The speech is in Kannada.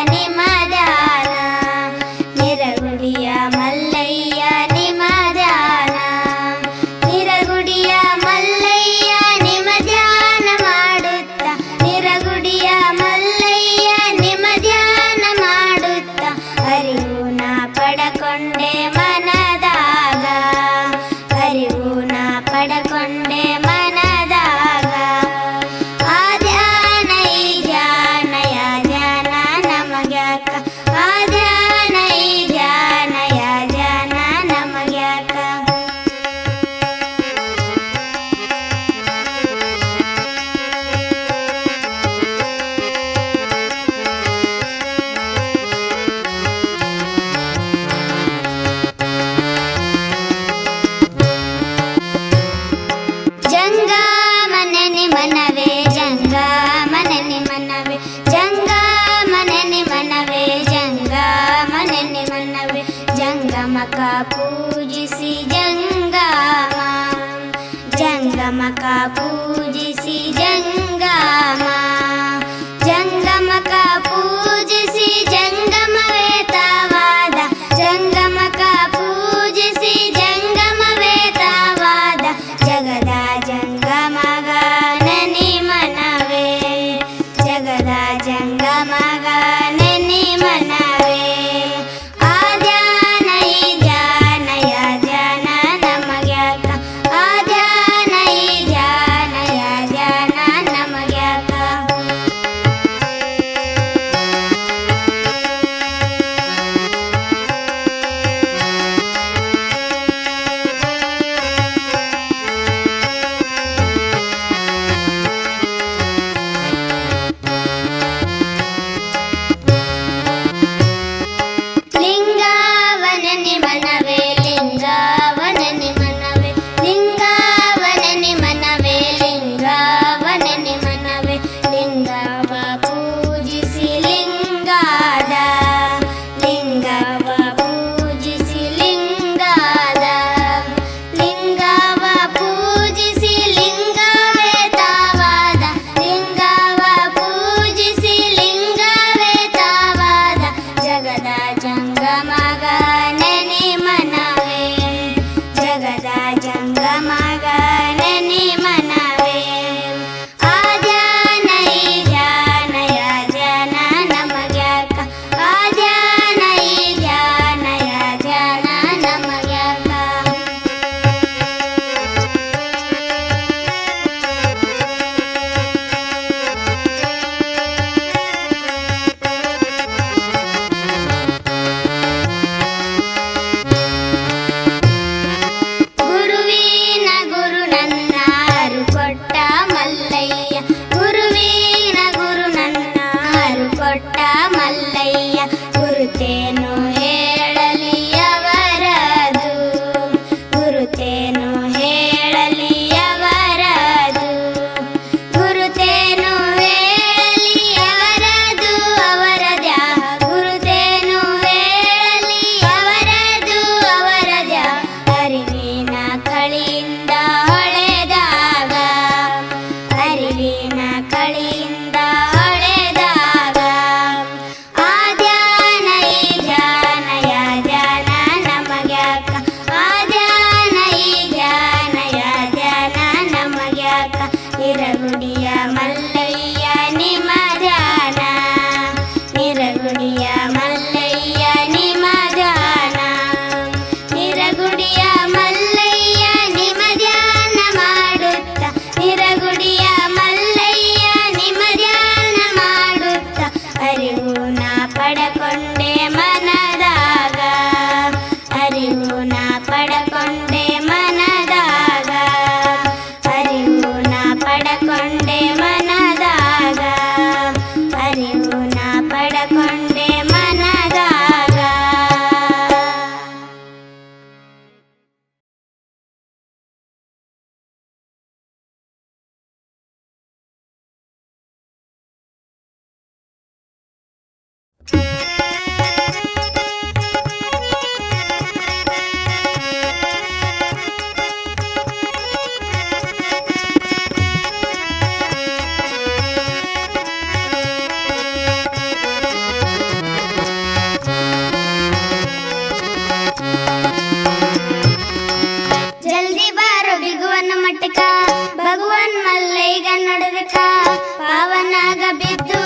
ನಿಮ ಧ್ಯಾನ ನಿರಗುಡಿಯ ಮಲ್ಲಯ್ಯ ನಿಮ ಧ್ಯಾನ ನಿರಗುಡಿಯ ಮಲ್ಲಯ್ಯ ನಿಮ ಧ್ಯಾನ ಮಾಡುತ್ತ ನಿರಗುಡಿಯ ಮಲ್ಲಯ್ಯ ನಿಮ ಧ್ಯಾನ ಮಾಡುತ್ತ ಅರಿವು ನಾ ಪಡಕೊಂಡೆ ಮನದಾಗ ಅರಿವು ನಾ ಪಡಕೊಂಡೆ ಮನದಾಗ ಆ ಧ್ಯಾನ ಈ ಧ್ಯಾನ ಯಾ ಧ್ಯಾನ ನಮಗ್ಯಾಕ ಆ ಧ್ಯಾನ ಈ ಧ್ಯಾನ ಯಾ ಧ್ಯಾನ ನಮಗ್ಯಾಕ ಜಂಗಮನನಿ ಮನವೇ ಜಂಗಮನನಿ ಮನವೇ ಜಂಗಮನನಿ ಮನವೇ ಜಂಗಮನನಿ ಮನವೇ ಜಂಗಮಕ ಪೂಜಿಸಿ ಜಂಗಮ ಜಂಗಮಕ ಪೂಜಿಸಿ ಜಂಗಮ ಜಂಗಮಕ ಪೂಜಿಸಿ ಜಂಗಮವೇ ತಾವಾದ ಜಂಗಮಕ ಪೂಜಿಸಿ ಜಂಗಮವೇ ತಾವಾದ ಜಗದ ಜಂಗಮಗ ನನಿ ಮನವೇ ಜಗದ ಜಂಗಮಗ ನನಿ ಮನವೇ ಆ ಧ್ಯಾನ ಈ ಧ್ಯಾನ ಯಾ ಧ್ಯಾನ ನಮಗ್ಯಾಕ ಆ ಧ್ಯಾನ ಈ ಧ್ಯಾನ ಯಾ ಧ್ಯಾನ ನಮಗ್ಯಾಕ ಲಿಂಗಾವನನಿ ಮನವೇ ಲಿಂಗಾವನನಿ ಮನವೇ ಲಿಂಗಾವನನಿ ಮನವೇ ಲಿಂಗಾವನನಿ ಮನವೇ ಲಿಂಗವ ಪೂಜಿಸಿ ಲಿಂಗಾದ ಲಿಂಗವ ಪೂಜಿಸಿ ಲಿಂಗಾದ ಲಿಂಗವ ಪೂಜಿಸಿ ಲಿಂಗವೇ ತಾವಾದ ಲಿಂಗವ ಪೂಜಿಸಿ ಲಿಂಗವೇ ತಾವಾದ ಜಗದ ಜಂಗಮಗ ನನಿ ಮನವೇ ಜಗದ ಜಂಗಮಗ ನನಿ ಮನವೇ ಆ ಧ್ಯಾನ ಈ ಧ್ಯಾನ ಯಾ ಧ್ಯಾನ ನಮಗ್ಯಾಕ ಆ ಧ್ಯಾನ ಈ ಧ್ಯಾನ ಯಾ ಧ್ಯಾನ ನಮಗ್ಯಾಕ ಗುರುವಿನ ಗುರು ನನ್ನ ಅರು ಕೊಟ್ಟ ಮಲ್ಲಯ್ಯ ಗುರುವಿನ ಗುರು ನನ್ನ ಅರು ಕೊಟ್ಟ ಮಲ್ಲಯ್ಯ ಗುರುತೇನು ಹೇಳಲಿ ಅವರದು ಗುರುತೇನು ಹೇಳಲಿ ಅವರದು ಗುರುತೇನು ಹೇಳಲಿ ಅವರದು ಅವರದ್ಯಾ ಗುರುತೇನು ಹೇಳಲಿ ಅವರದು ಅವರದ್ಯಾ ಅರಿವಿನ ಕಳಿಯಿಂದ ಹೊಳೆದಾಗ ಅರಿವಿನ ಕಳಿಯಿಂದ ಹೊಳೆದಾಗ ಆ ಧ್ಯಾನ ಈ ಧ್ಯಾನ ಯಾ ಧ್ಯಾನ ನಮಗ್ಯಾಕ ಆ ಧ್ಯಾನ ಈ ಧ್ಯಾನ ಯಾ ಧ್ಯಾನ ನಮಗ್ಯಾಕ ನಿರಗುಡಿಯ ಮಲ್ಲಯ್ಯ ನಿಮ ಧ್ಯಾನ ನಿರಗುಡಿಯ ಮಲ್ಲಯ್ಯ ನಿಮ ಧ್ಯಾನ ನಿರಗುಡಿಯ ಮಲ್ಲಯ್ಯ ನಿಮ ಧ್ಯಾನ ಮಾಡುತ್ತ ನಿರಗುಡಿಯ ಮಲ್ಲಯ್ಯ ನಿಮ ಧ್ಯಾನ ಮಾಡುತ್ತ ಅರಿವು ನಾ ಪಡಕೊಂಡೆ ಮನದಾಗ ಅರಿವು ನಾ ಪಡಕೊಂಡೆ ಮನದಾಗ ಅರಿವು ನಾ ಪಡಕೊಂಡೆ ಮನದಾಗ ಅರಿವು ನಾ ಪಡಕೊಂಡೆ ಮನದಾಗ ಬಂದರು ಬಿಗುವನ ಮಟ್ಟಕ ಭಗವಾನ್ ಮಲ್ಲಯ್ಯಗ ನಡೆದಕ ಪಾವನಾಗ ಬಿದ್ದು